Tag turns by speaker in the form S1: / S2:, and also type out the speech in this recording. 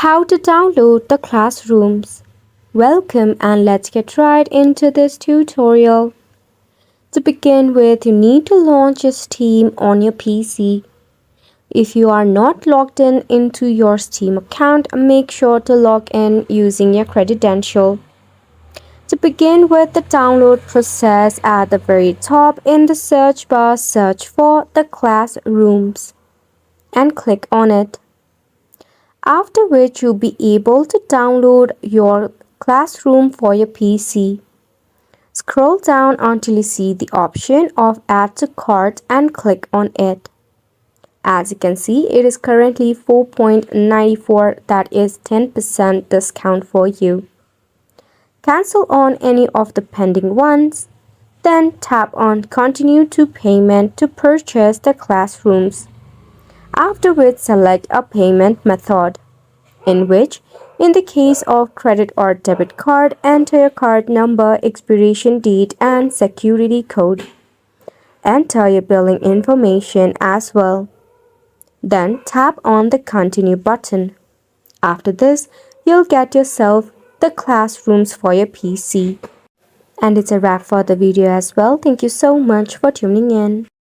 S1: How to download the classrooms. Welcome and let's get right into this tutorial. To begin with, you need to launch your Steam on your PC. If you are not logged in into your Steam account, make sure to log in using your credential. To begin with the download process, at the very top in the search bar, search for the classrooms and click on it. After which you'll be able to download your classroom for your PC. Scroll down until you see the option of add to cart and click on it. As you can see, it is currently 4.94, that is 10% discount for you. Cancel on any of the pending ones, then tap on continue to payment to purchase the classrooms. After which select a payment method, in which, in the case of credit or debit card, enter your card number, expiration date and security code. Enter your billing information as well. Then tap on the continue button. After this, you'll get yourself the classrooms for your PC. And it's a wrap for the video as well. Thank you so much for tuning in.